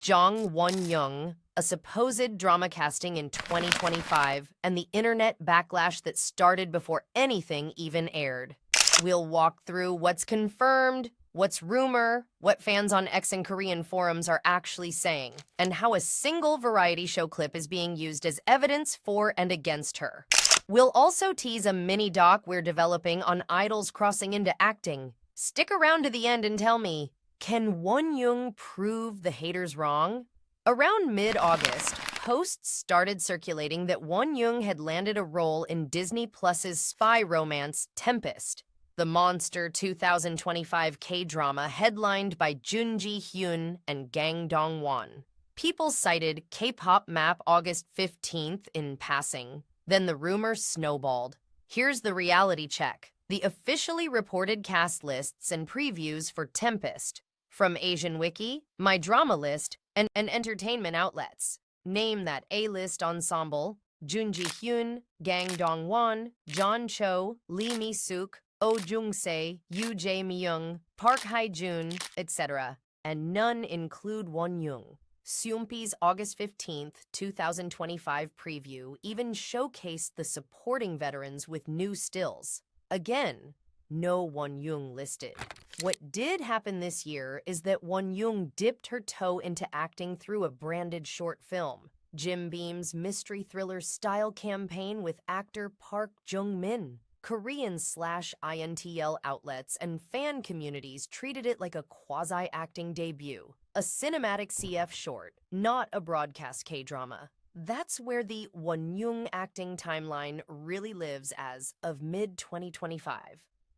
Jang Wonyoung, a supposed drama casting in 2025, and the internet backlash that started before anything even aired. We'll walk through what's confirmed, what's rumor, what fans on X and Korean forums are actually saying, and how a single variety show clip is being used as evidence for and against her. We'll also tease a mini doc we're developing on idols crossing into acting. Stick around to the end and tell me, can Wonyoung prove the haters wrong? Around mid-August, posts started circulating that Wonyoung had landed a role in Disney Plus's spy romance Tempest, the monster 2025 K-drama headlined by Jun Ji-hyun and Kang Dong-won. People cited Kpop map August 15th in passing. Then the rumor snowballed. Here's the reality check. The officially reported cast lists and previews for Tempest from Asian Wiki, My Drama List, and entertainment outlets. Name that A-list ensemble: Jun Ji-hyun, Kang Dong-won, John Cho, Lee Mi-suk, Oh Jung-se, Yoo Jae-myung, Park Hae-jun, etc. And none include Wonyoung. Seunpi's August 15th, 2025 preview even showcased the supporting veterans with new stills. Again, no Wonyoung listed. What did happen this year is that Wonyoung dipped her toe into acting through a branded short film, Jim Beam's mystery thriller style campaign with actor Park Jung-min. Korean/INTL outlets and fan communities treated it like a quasi-acting debut, a cinematic CF short, not a broadcast K-drama. That's where the Wonyoung acting timeline really lives as of mid-2025.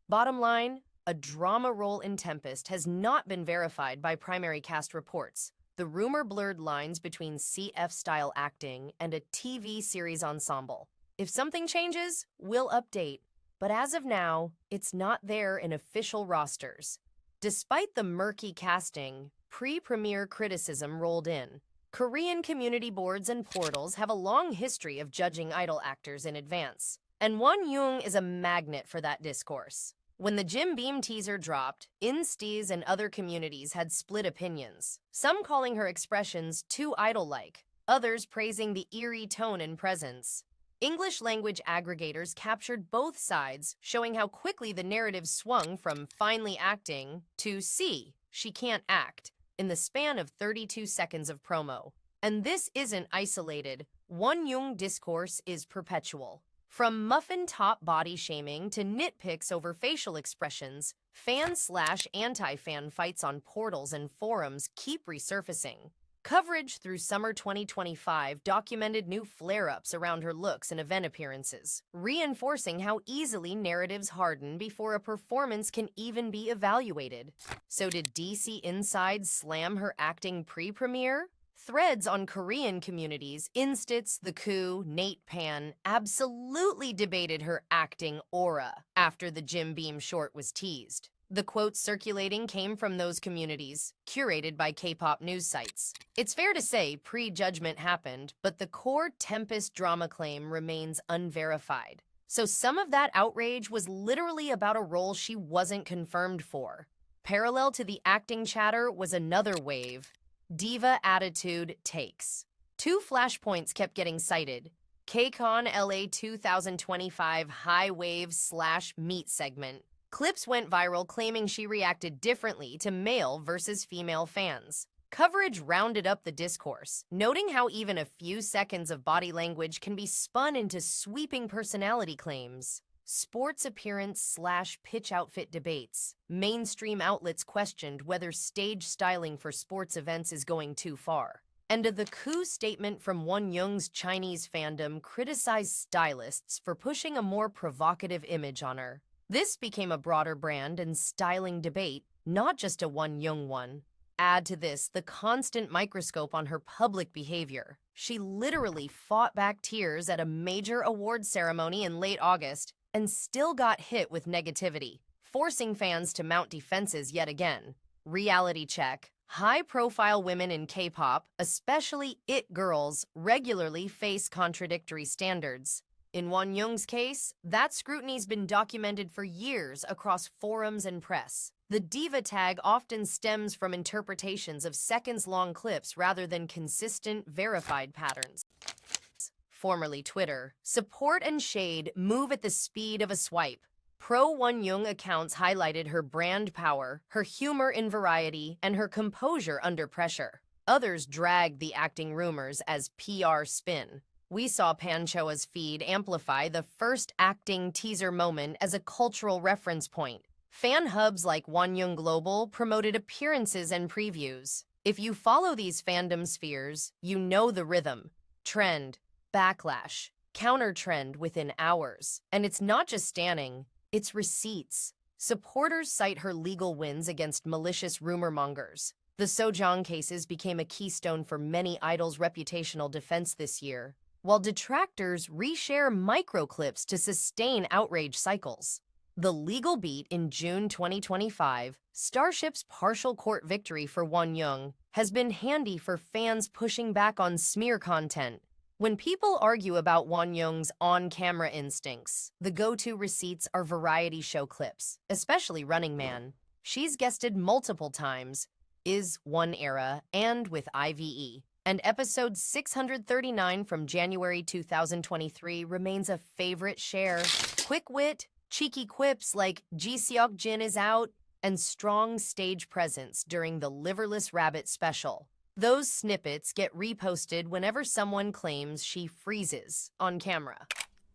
Bottom line, a drama role in Tempest has not been verified by primary cast reports. The rumor blurred lines between CF-style acting and a TV series ensemble. If something changes, we'll update. But as of now, it's not there in official rosters. Despite the murky casting, pre-premiere criticism rolled in. Korean community boards and portals have a long history of judging idol actors in advance, and Wonyoung is a magnet for that discourse. When the Jim Beam teaser dropped, insties and other communities had split opinions, some calling her expressions too idol-like, others praising the eerie tone and presence. English language aggregators captured both sides, showing how quickly the narrative swung from finally acting to see, she can't act, in the span of 32 seconds of promo. And this isn't isolated. Wonyoung discourse is perpetual. From muffin top body shaming to nitpicks over facial expressions, fan/anti-fan fights on portals and forums keep resurfacing. Coverage through summer 2025 documented new flare-ups around her looks and event appearances, reinforcing how easily narratives harden before a performance can even be evaluated. So did DC Inside slam her acting pre-premiere? Threads on Korean communities, Instits, TheQoo, Nate Pan, absolutely debated her acting aura after the Jim Beam short was teased. The quotes circulating came from those communities, curated by K-pop news sites. It's fair to say prejudgment happened, but the core Tempest drama claim remains unverified. So some of that outrage was literally about a role she wasn't confirmed for. Parallel to the acting chatter was another wave: diva attitude takes. Two flashpoints kept getting cited: KCON LA 2025 High Wave/Meet segment. Clips went viral claiming she reacted differently to male versus female fans. Coverage rounded up the discourse, noting how even a few seconds of body language can be spun into sweeping personality claims. Sports appearance/pitch outfit debates. Mainstream outlets questioned whether stage styling for sports events is going too far. And a TheQoo statement from Wonyoung's Chinese fandom criticized stylists for pushing a more provocative image on her. This became a broader brand and styling debate, not just a Wonyoung one. Add to this the constant microscope on her public behavior. She literally fought back tears at a major award ceremony in late August and still got hit with negativity, forcing fans to mount defenses yet again. Reality check: high-profile women in K-pop, especially it girls, regularly face contradictory standards. In Wonyoung's case, that scrutiny's been documented for years across forums and press. The diva tag often stems from interpretations of seconds-long clips rather than consistent, verified patterns. Formerly Twitter, support and shade move at the speed of a swipe. Pro-Wonyoung accounts highlighted her brand power, her humor in variety, and her composure under pressure. Others dragged the acting rumors as PR spin. We saw Panchoa's feed amplify the first acting teaser moment as a cultural reference point. Fan hubs like Wonyoung Global promoted appearances and previews. If you follow these fandom spheres, you know the rhythm. Trend, backlash, counter-trend within hours. And it's not just standing, it's receipts. Supporters cite her legal wins against malicious rumor mongers. The Jang cases became a keystone for many idols' reputational defense this year, while detractors reshare microclips to sustain outrage cycles. The legal beat in June 2025, Starship's partial court victory for Wonyoung, has been handy for fans pushing back on smear content. When people argue about Wonyoung's on-camera instincts, the go-to receipts are variety show clips, especially Running Man. She's guested multiple times, is One Era, and with IVE. And episode 639 from January 2023 remains a favorite share. Quick wit, cheeky quips like Ji-seok Jin is out, and strong stage presence during the Liverless Rabbit special. Those snippets get reposted whenever someone claims she freezes on camera.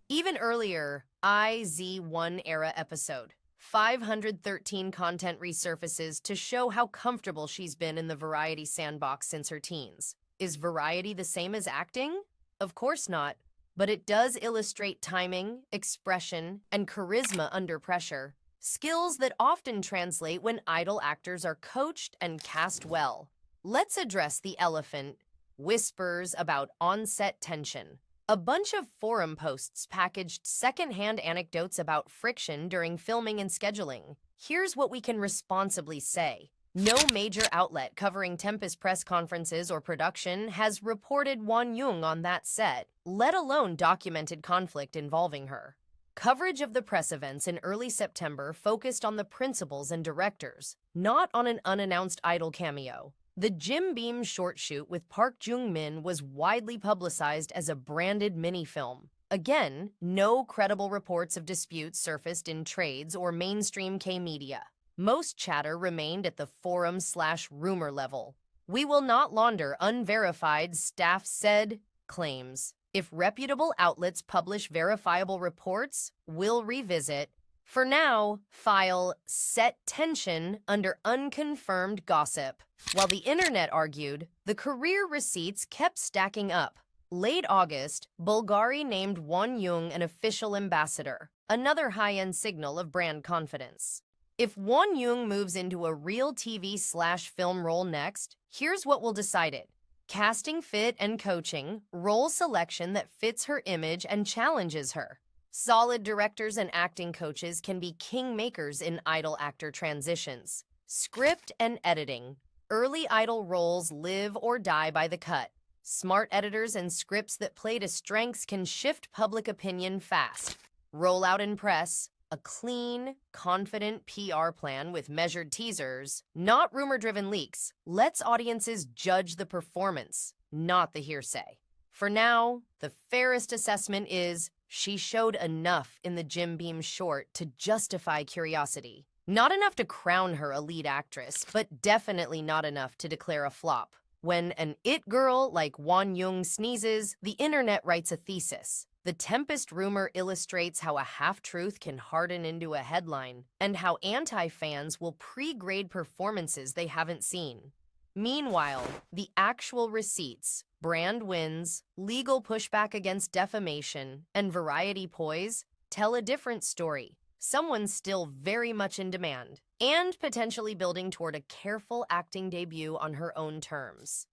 Even earlier, One Era episode 513 content resurfaces to show how comfortable she's been in the variety sandbox since her teens. Is variety the same as acting? Of course not, but it does illustrate timing, expression, and charisma under pressure, skills that often translate when idol actors are coached and cast well. Let's address the elephant: whispers about on-set tension. A bunch of forum posts packaged secondhand anecdotes about friction during filming and scheduling. Here's what we can responsibly say. No major outlet covering Tempest press conferences or production has reported Wonyoung on that set, let alone documented conflict involving her. Coverage of the press events in early September focused on the principals and directors, not on an unannounced idol cameo. The Jim Beam short shoot with Park Jung-min was widely publicized as a branded mini-film. Again, no credible reports of disputes surfaced in trades or mainstream K-media. Most chatter remained at the forum/rumor level. We will not launder unverified, staff said, claims. If reputable outlets publish verifiable reports, we'll revisit. For now, file set tension under unconfirmed gossip. While the internet argued, the career receipts kept stacking up. Late August, Bulgari named Wonyoung an official ambassador, another high-end signal of brand confidence. If Wonyoung moves into a real TV/film role next, here's what will decide it. Casting fit and coaching, role selection that fits her image and challenges her. Solid directors and acting coaches can be kingmakers in idol-actor transitions. Script and editing. Early idol roles live or die by the cut. Smart editors and scripts that play to strengths can shift public opinion fast. Rollout and press. A clean, confident PR plan with measured teasers, not rumor-driven leaks, lets audiences judge the performance, not the hearsay. For now, the fairest assessment is she showed enough in the Jim Beam short to justify curiosity. Not enough to crown her a lead actress, but definitely not enough to declare a flop. When an it girl like Wonyoung sneezes, the internet writes a thesis. The Tempest rumor illustrates how a half-truth can harden into a headline, and how anti-fans will pre-grade performances they haven't seen. Meanwhile, the actual receipts, brand wins, legal pushback against defamation, and variety poise tell a different story. Someone's still very much in demand, and potentially building toward a careful acting debut on her own terms.